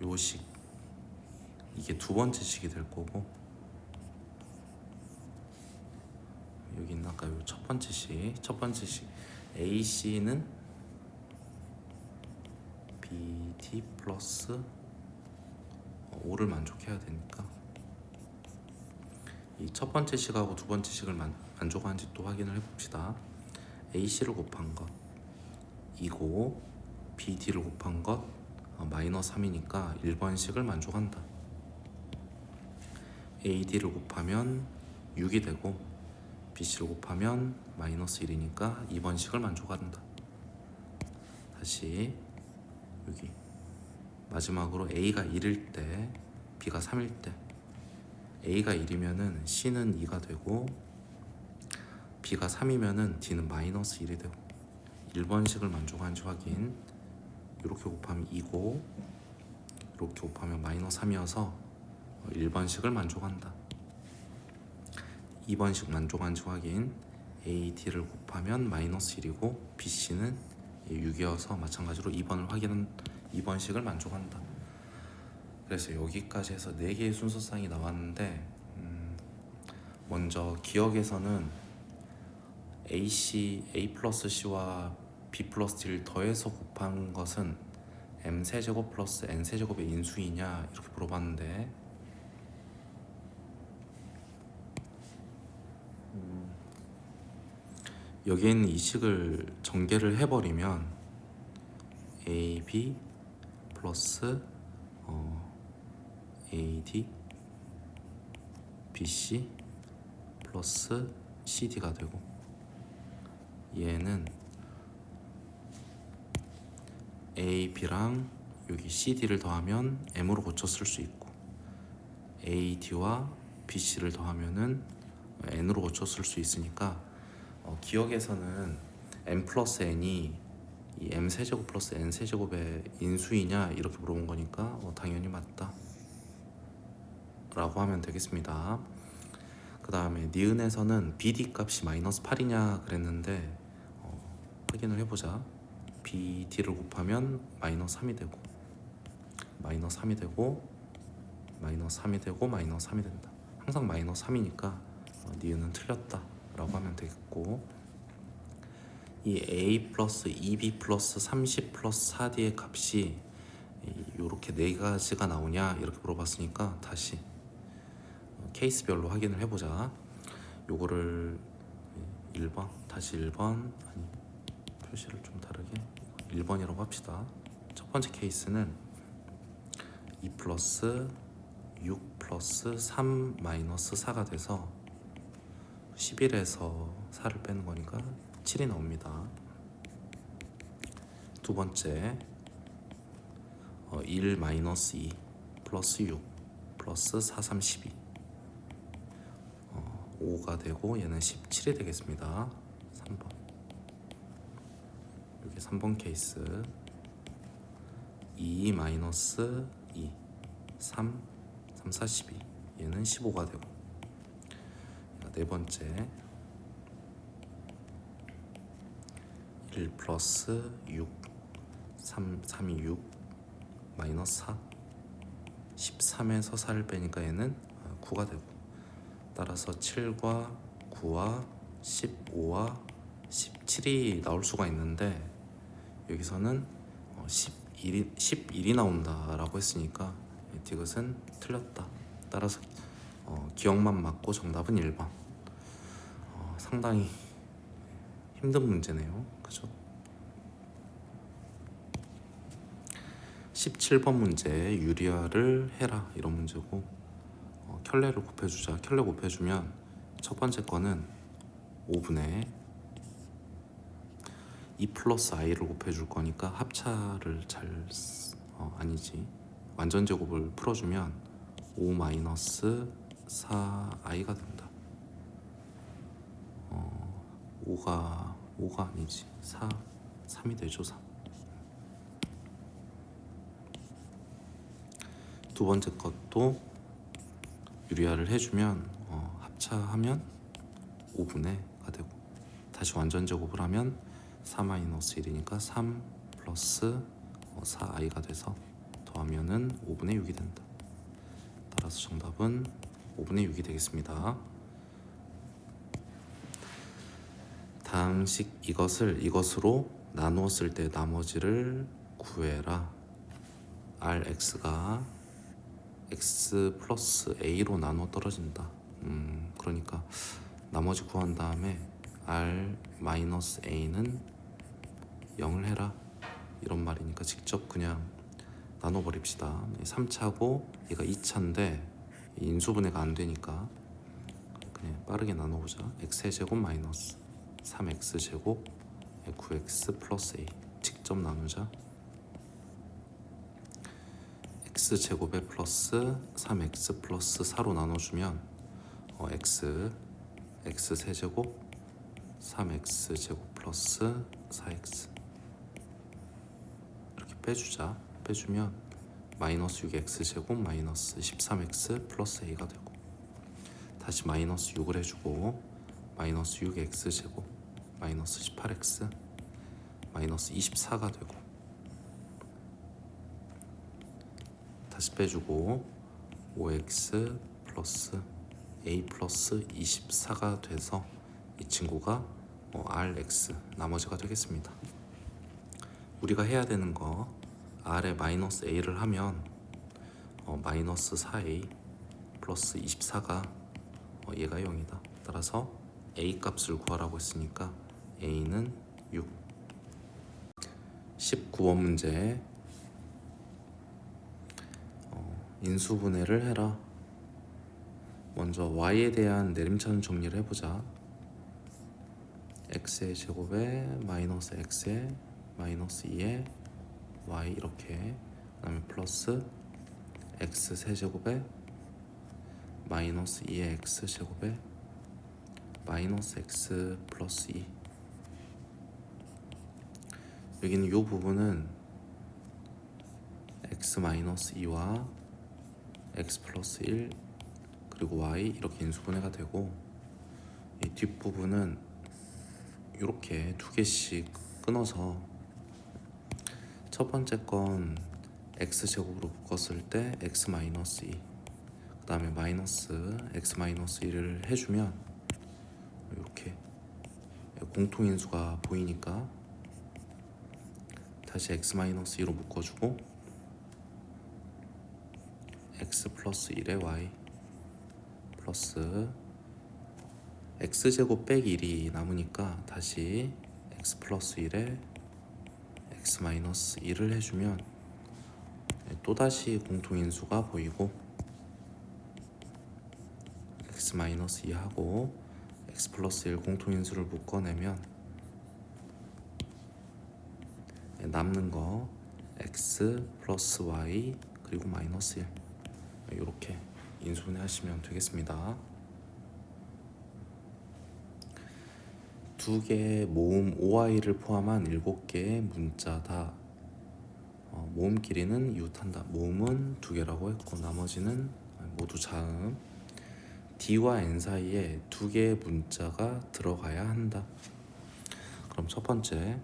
요식 이게 두 번째 식이 될 거고 여기는 아까 요 첫 번째 식 AC는 BD 플러스 5를 만족해야 되니까 이 첫 번째 식하고 두 번째 식을 만족하는지 또 확인을 해봅시다. AC를 곱한 것 2고 BD를 곱한 것 마이너스 3이니까 1번 식을 만족한다. AD를 곱하면 6이 되고 BC를 곱하면 마이너스 1이니까 2번 식을 만족한다. 다시 여기 마지막으로 A가 1일 때 B가 3일 때 A가 1이면은 C는 2가 되고 B가 3이면은 D는 마이너스 1이 되고 1번 식을 만족하는지 확인. 이렇게 곱하면 2고 이렇게 곱하면 마이너스 3이어서 1번식을 만족한다. 2번식 만족한지 확인. AD를 곱하면 마이너스 1이고 BC는 6이어서 마찬가지로 2번식을 만족한다. 그래서 여기까지 해서 4개의 순서쌍이 나왔는데 먼저 기억에서는 A 플러스 C와 B 플러스 D를 더해서 곱한 것은 M 세제곱 플러스 N 세제곱의 인수이냐 이렇게 물어봤는데 여기에 있는 이 식을 전개를 해버리면 AB 플러스 AD BC 플러스 CD가 되고 얘는 A, B랑 여기 CD를 더하면 M으로 고쳐 쓸 수 있고 AD와 BC를 더하면은 N으로 고쳐 쓸 수 있으니까 기억에서는 M 플러스 N이 이 M 세제곱 플러스 N 세제곱의 인수이냐 이렇게 물어본 거니까 당연히 맞다 라고 하면 되겠습니다. 그 다음에 니은에서는 BD 값이 마이너스 8이냐 그랬는데 확인을 해보자. BD를 곱하면 마이너스 3이 되고 마이너스 3이 되고 마이너스 3이 되고 마이너스 3이 된다. 항상 마이너스 3이니까 니은은 틀렸다 라고 하면 되겠고 이 A 플러스 2B 플러스 30 플러스 4D의 값이 이렇게 4가지가 나오냐 이렇게 물어봤으니까 다시 케이스별로 확인을 해보자. 요거를 1번 다시 1번 아니 표시를 좀 다르게 1번이라고 합시다. 첫 번째 케이스는 2 플러스 6 플러스 3 마이너스 4가 돼서 11에서 4를 빼는 거니까 7이 나옵니다. 두 번째 1 마이너스 2 플러스 6 플러스 4, 3, 12 5가 되고 얘는 17이 되겠습니다. 3번 여기 3번 케이스 2 마이너스 2 3 3, 4, 12 얘는 15가 되고 네 번째 1 플러스 6 3, 3이 6 마이너스 4 13에서 4를 빼니까 얘는 9가 되고 따라서 7과 9와 15와 17이 나올 수가 있는데 여기서는 11이 나온다라고 했으니까 디귿은 틀렸다. 따라서 기억만 맞고 정답은 1번. 상당히 힘든 문제네요. 그죠? 17번 문제 유리화를 해라 이런 문제고 켤레를 곱해주자. 켤레 곱해주면 첫 번째 거는 5분의 2 플러스 i를 곱해줄 거니까 합차를 아니지 완전제곱을 풀어주면 5 마이너스 4i가 된다. 5가 아니지 3이 되죠. 3. 두 번째 것도 유리화를 해주면 합차하면 5분의가 되고 다시 완전제곱을 하면 4 마이너스 1이니까 3 플러스 4i가 돼서 더하면은 5분의 6이 된다. 따라서 정답은 5분의 6이 되겠습니다. 다음식 이것으로 나누었을 때 나머지를 구해라. Rx가 x 플러스 a로 나눠 떨어진다. 그러니까 나머지 구한 다음에 R 마이너스 a는 0을 해라 이런 말이니까 직접 그냥 나눠버립시다. 3차고 얘가 2차인데 인수분해가 안 되니까 그냥 빠르게 나눠보자. x제곱 마이너스 3x제곱 9x 플러스 a 직접 나누자. x제곱에 플러스 3x 플러스 4로 나눠주면 x세제곱 3x제곱 플러스 4x 이렇게 빼주자. 빼주면 마이너스 6x제곱 마이너스 13x 플러스 a가 되고, 다시 마이너스 6을 해주고 마이너스 6x제곱 마이너스 18x 마이너스 24가 되고, 다시 빼주고 5x 플러스 a 플러스 24가 돼서 이 친구가 rx 나머지가 되겠습니다. 우리가 해야 되는 거 r에 마이너스 a를 하면 마이너스 4a 플러스 24가 얘가 0이다. 따라서 a 값을 구하라고 했으니까 a는 6. 19번 문제. 인수분해를 해라. 먼저 y에 대한 내림차순 정리를 해보자. x의 제곱에 마이너스 x에 마이너스 2에 y 이렇게, 그 다음에 플러스 x 세제곱에 마이너스 2의 x 제곱에 마이너스 x 플러스 2. 여기는 이 부분은 x 마이너스 2와 x 플러스 1 그리고 y 이렇게 인수분해가 되고, 이 뒷부분은 이렇게 두 개씩 끊어서 첫 번째 건 x제곱으로 묶었을 때 x 마이너스 2, 그 다음에 마이너스 x 마이너스 1을 해주면 이렇게 공통인수가 보이니까 다시 x 마이너스 2로 묶어주고 x 플러스 1에 y 플러스 x제곱 빼기 1이 남으니까 다시 x 플러스 1에 x 마이너스 1을 해주면 또다시 공통인수가 보이고, x 마이너스 2하고 x 플러스 1 공통인수를 묶어내면 남는 거 x 플러스 y 그리고 마이너스 1, 이렇게 인수분해 하시면 되겠습니다. 두 개의 모음 5i를 포함한 7개의 문자다. 모음 길이는 이웃한다. 모음은 2개라고 했고 나머지는 모두 자음. D와 N 사이에 2개의 문자가 들어가야 한다. 그럼 첫 번째,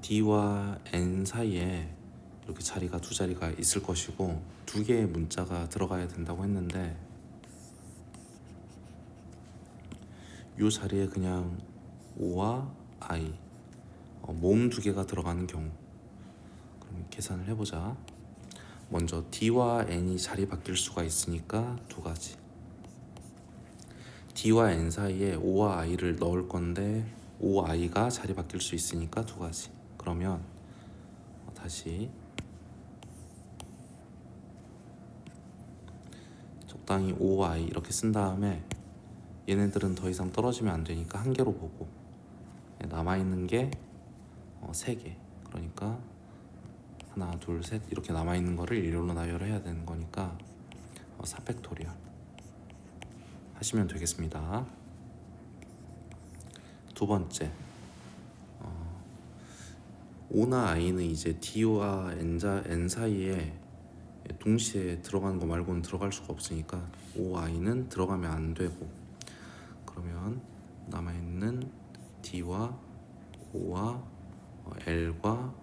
D와 N 사이에 이렇게 자리가 두 자리가 있을 것이고 2개의 문자가 들어가야 된다고 했는데, 이 자리에 그냥 O와 I 모음 2개가 들어가는 경우, 그럼 계산을 해보자. 먼저 D와 N이 자리 바뀔 수가 있으니까 두 가지. D와 N 사이에 O와 I를 넣을 건데 OI가 자리 바뀔 수 있으니까 두 가지. 그러면 다시 적당히 OI 이렇게 쓴 다음에 얘네들은 더 이상 떨어지면 안 되니까 한 개로 보고, 남아있는 게 3개. 그러니까 하나 둘 셋 이렇게 남아있는 거를 일렬로 나열해야 되는 거니까 4팩토리얼 하시면 되겠습니다. 두 번째, O나 I는 이제 D와 N 사이에 동시에 들어가는 거 말고는 들어갈 수가 없으니까 O, I는 들어가면 안 되고, 그러면 남아있는 D와 O와 L과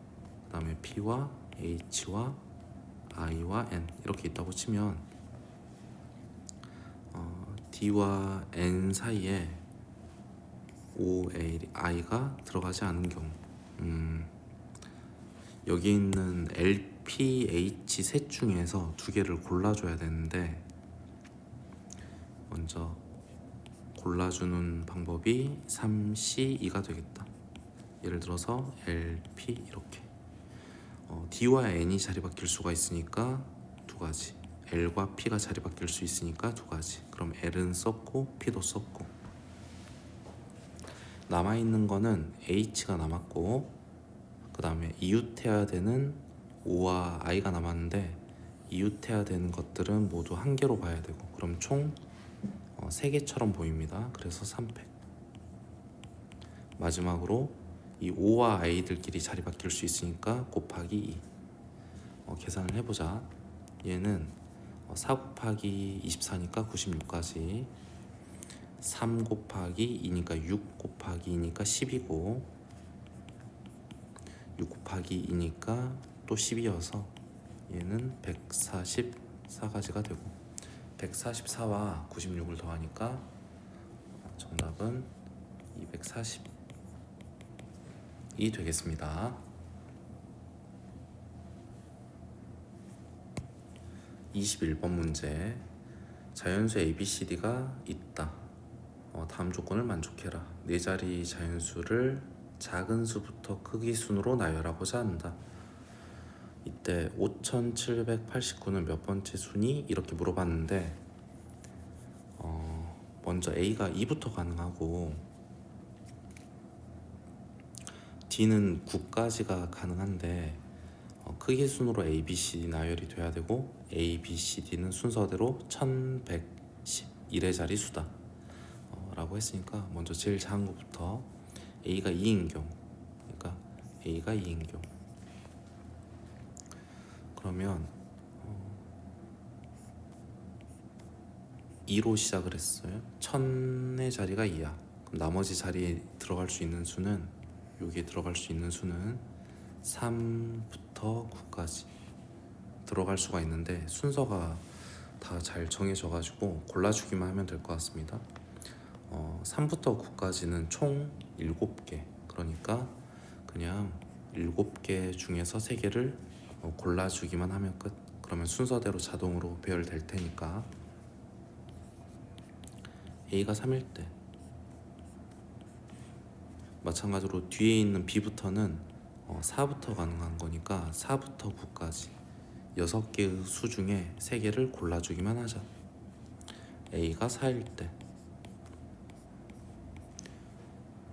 그 다음에 P와 H와 I와 N 이렇게 있다고 치면 D와 N 사이에 O, I가 들어가지 않은 경우, 여기 있는 L, P, H 셋 중에서 2개를 골라줘야 되는데, 먼저 골라주는 방법이 3C2가 되겠다. 예를 들어서 L, P 이렇게 D와 N이 자리 바뀔 수가 있으니까 두 가지, L과 P가 자리 바뀔 수 있으니까 두 가지. 그럼 L은 썼고 P도 썼고, 남아있는 거는 H가 남았고 그 다음에 이웃해야 되는 O와 I가 남았는데, 이웃해야 되는 것들은 모두 한 개로 봐야 되고, 그럼 총 3개처럼 보입니다. 그래서 3팩. 마지막으로 이 5와 a들끼리 자리 바뀔 수 있으니까 곱하기 2. 계산을 해보자. 얘는 4 곱하기 24니까 96까지, 3 곱하기 2니까 6 곱하기 2니까 10이고, 6 곱하기 2니까 또 10이어서 얘는 144가지가 되고, 144와 96을 더하니까 정답은 240이 되겠습니다. 21번 문제. 자연수 ABCD가 있다. 다음 조건을 만족해라. 네 자리 자연수를 작은 수부터 크기 순으로 나열하고자 한다. 이때 5789는 몇 번째 순위? 이렇게 물어봤는데 먼저 A가 2부터 가능하고 D는 9까지가 가능한데 크기 순으로 A, B, C, D 나열이 돼야 되고 A, B, C, D는 순서대로 1111의 자리 수다 라고 했으니까 먼저 제일 작은 것부터 A가 2인 경우, 그러니까 A가 2인 경우, 그러면 2로 시작을 했어요. 1000의 자리가 2야. 그럼 나머지 자리에 들어갈 수 있는 수는, 여기에 들어갈 수 있는 수는 3부터 9까지 들어갈 수가 있는데 순서가 다 잘 정해져 가지고 골라주기만 하면 될 것 같습니다. 3부터 9까지는 총 7개, 그러니까 그냥 7개 중에서 3개를 골라주기만 하면 끝. 그러면 순서대로 자동으로 배열될 테니까 A가 3일 때 마찬가지로 뒤에 있는 B부터는 4부터 가능한 거니까 4부터 9까지 6개의 수 중에 3개를 골라주기만 하자. A가 4일 때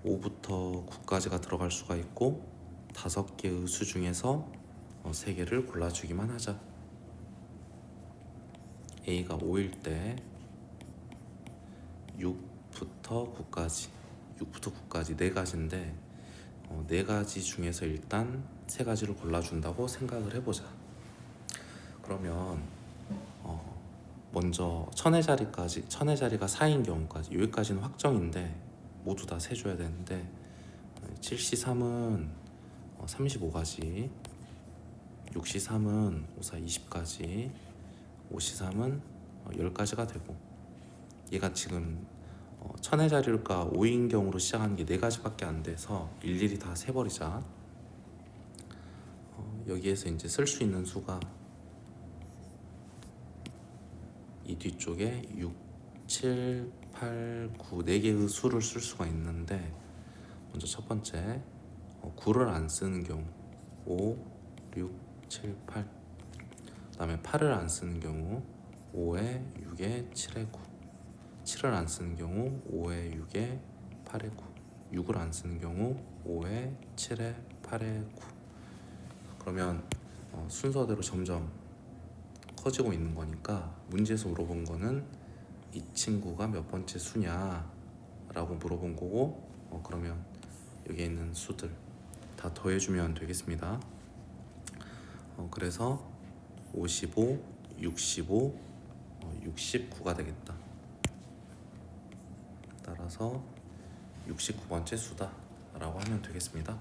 5부터 9까지가 들어갈 수가 있고 5개의 수 중에서 3개를 골라주기만 하자. A가 5일 때 6부터 9까지 4가지인데 4가지 중에서 일단 3가지를 골라준다고 생각을 해보자. 그러면 먼저 1000의 자리가 4인 경우까지, 여기까지는 확정인데 모두 다 세줘야 되는데 7C3은 35가지, 6C3은 5, 4, 20가지, 5C3은 10가지가 되고, 얘가 지금 1000의 자리가 5인 경우로 시작하는 게 4가지밖에 안 돼서 일일이 다 세버리자. 여기에서 이제 쓸 수 있는 수가 이 뒤쪽에 6, 7, 8, 9 4개의 수를 쓸 수가 있는데, 먼저 첫 번째 9를 안 쓰는 경우 5, 6, 7, 8, 그 다음에 8을 안 쓰는 경우 5에 6에 7에 9, 7을 안 쓰는 경우 5에 6에 8에 9, 6을 안 쓰는 경우 5에 7에 8에 9. 그러면 순서대로 점점 커지고 있는 거니까 문제에서 물어본 거는 이 친구가 몇 번째 수냐 라고 물어본 거고, 그러면 여기에 있는 수들 다 더해주면 되겠습니다. 그래서 55, 65, 69가 되겠다. 따라서 69번째 수다 라고 하면 되겠습니다.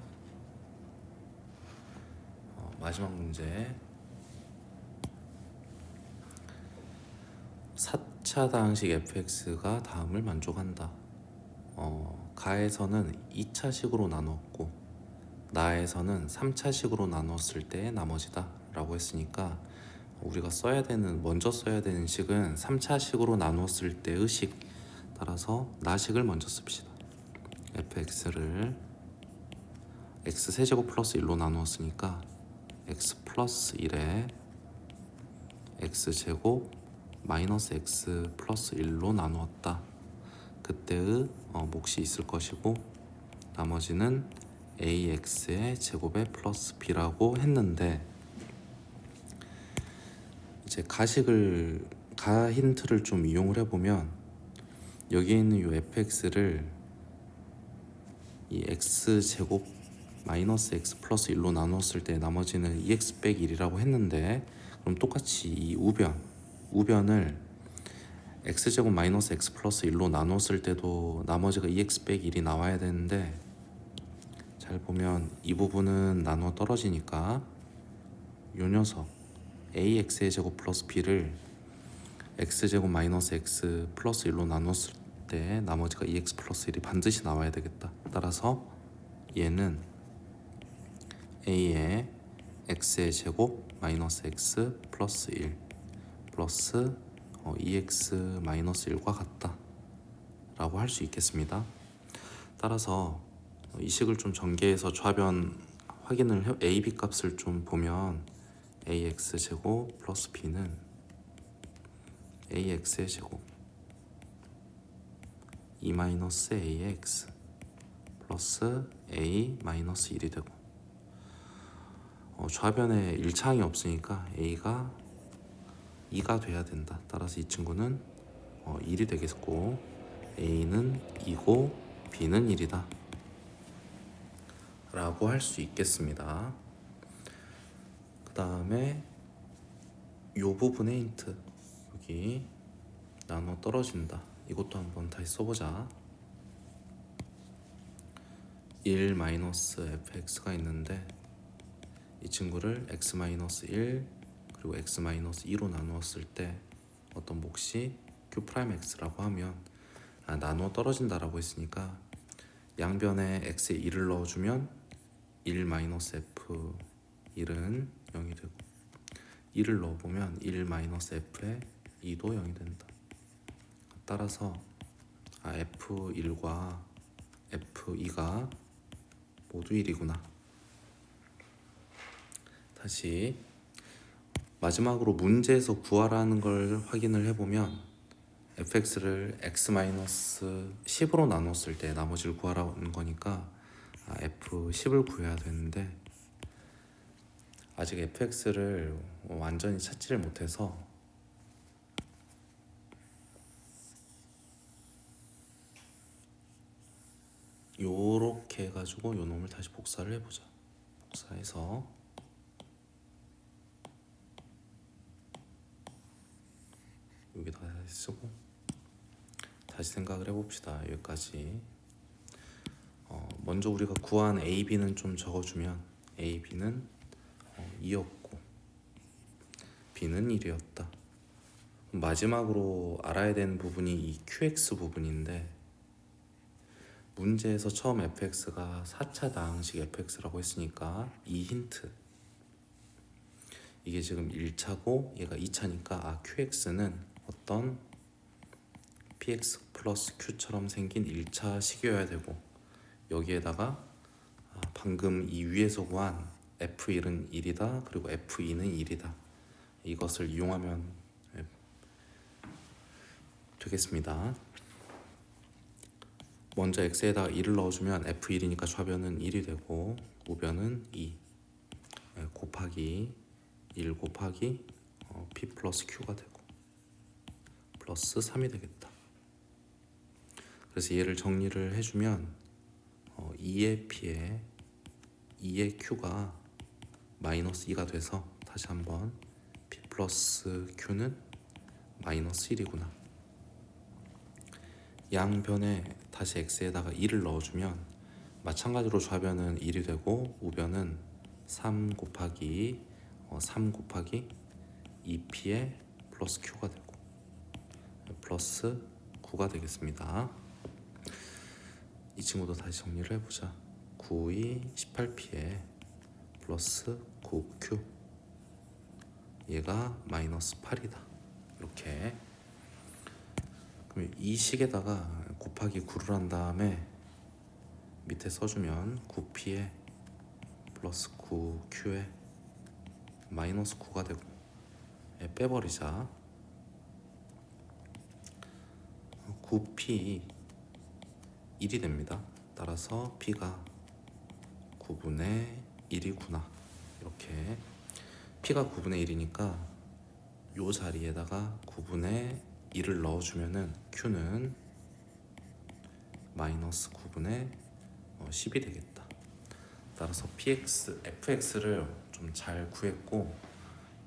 마지막 문제. 4차당식 fx가 다음을 만족한다. 가에서는 2차식으로 나눴고 나에서는 3차식으로 나눴을 때의 나머지다 라고 했으니까 우리가 먼저 써야 되는 식은 3차식으로 나눴을 때의 식, 따라서 나식을 먼저 씁시다. fx를 x 세제곱 플러스 1로 나누었으니까 x 플러스 1에 x 제곱 마이너스 x 플러스 1로 나누었다. 그때의 몫이 있을 것이고, 나머지는 ax의 제곱에 플러스 b라고 했는데, 이제 가 힌트를 좀 이용을 해보면 여기에 있는 이 fx를 이 x 제곱 마이너스 x 플러스 1로 나눴을 때 나머지는 2x 빼기 1이라고 했는데, 그럼 똑같이 이 우변을 x제곱 마이너스 x 플러스 1로 나눴을 때도 나머지가 2x 빼기 1이 나와야 되는데, 잘 보면 이 부분은 나눠 떨어지니까 요 녀석 ax의 제곱 플러스 b를 x제곱 마이너스 x 플러스 1로 나눴을 때 나머지가 2x 플러스 1이 반드시 나와야 되겠다. 따라서 얘는 a의 x의 제곱 마이너스 x 플러스 1 플러스 2x 마이너스 1과 같다 라고 할 수 있겠습니다. 따라서 이 식을 좀 전개해서 좌변 확인을 해, a, b 값을 좀 보면 ax 제곱 플러스 b는 ax의 제곱 2 마이너스 a의 x 플러스 a 마이너스 1이 되고, 좌변에 일창이 없으니까 a가 2가 돼야 된다. 따라서 이 친구는 1이 되겠고, a는 2고 b는 1이다 라고 할 수 있겠습니다. 그 다음에 요 부분의 힌트, 여기 나눠 떨어진다, 이것도 한번 다시 써보자. 1 마이너스 fx가 있는데 이 친구를 x 마이너스 1 그리고 x 마이너스 2로 나누었을 때 어떤 몫이 q 프라임 x라고 하면, 나누어 떨어진다라고 했으니까 양변에 x에 1을 넣어주면 1 마이너스 f 1은 0이 되고, 2를 넣어보면 1 마이너스 f에 2도 0이 된다. 따라서 f1과 f2가 모두 1이구나. 다시 마지막으로 문제에서 구하라는 걸 확인을 해보면 fx를 x-10으로 나눴을 때 나머지를 구하라는 거니까 f10을 구해야 되는데, 아직 fx를 완전히 찾지를 못해서 요렇게 해가지고 요 놈을 다시 복사를 해보자. 복사해서 여기다 다시 쓰고 다시 생각을 해봅시다. 여기까지. 먼저 우리가 구한 a, b는 좀 적어주면 a, b는 2였고 b는 1이었다. 마지막으로 알아야 되는 부분이 이 qx 부분인데, 문제에서 처음 fx가 4차당식 fx라고 했으니까 이 힌트, 이게 지금 1차고 얘가 2차니까 qx는 어떤 px 플러스 q처럼 생긴 1차 식이어야 되고, 여기에다가 방금 이 위에서 구한 f1은 1이다 그리고 f2는 1이다, 이것을 이용하면 되겠습니다. 먼저 x에다가 1을 넣어주면 f1이니까 좌변은 1이 되고 우변은 2 곱하기 1 곱하기 p 플러스 q가 되고 플러스 3이 되겠다. 그래서 얘를 정리를 해주면 2의 p에 2의 q가 마이너스 2가 돼서, 다시 한번 p 플러스 q는 마이너스 1이구나. 양변에 다시 x에다가 2를 넣어주면 마찬가지로 좌변은 1이 되고 우변은 3 곱하기 2p에 플러스 q가 되고 플러스 9가 되겠습니다. 이 친구도 다시 정리를 해보자. 9이 18p에 플러스 9q, 얘가 마이너스 8이다. 이렇게. 그럼 이 식에다가 곱하기 9를 한 다음에 밑에 써주면 9p에 플러스 9q에 마이너스 9가 되고, 빼버리자. 9p 1이 됩니다. 따라서 p가 9분의 1이구나. 이렇게 p가 9분의 1이니까 요 자리에다가 9분의 1을 넣어주면은 q는 마이너스 9분의 10이 되겠다. 따라서 fx를 좀 잘 구했고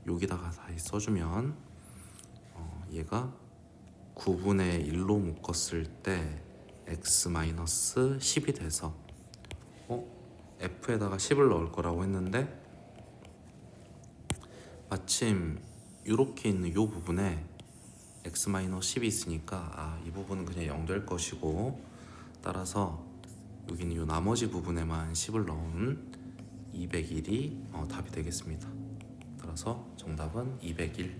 여기다가 다시 써주면 얘가 9분의 1로 묶었을 때 x-10이 돼서 f에다가 10을 넣을 거라고 했는데 마침 이렇게 있는 이 부분에 x-10이 있으니까 이 부분은 그냥 0 될 것이고 따라서 여기는 이 나머지 부분에만 10을 넣은 201이 답이 되겠습니다. 따라서 정답은 201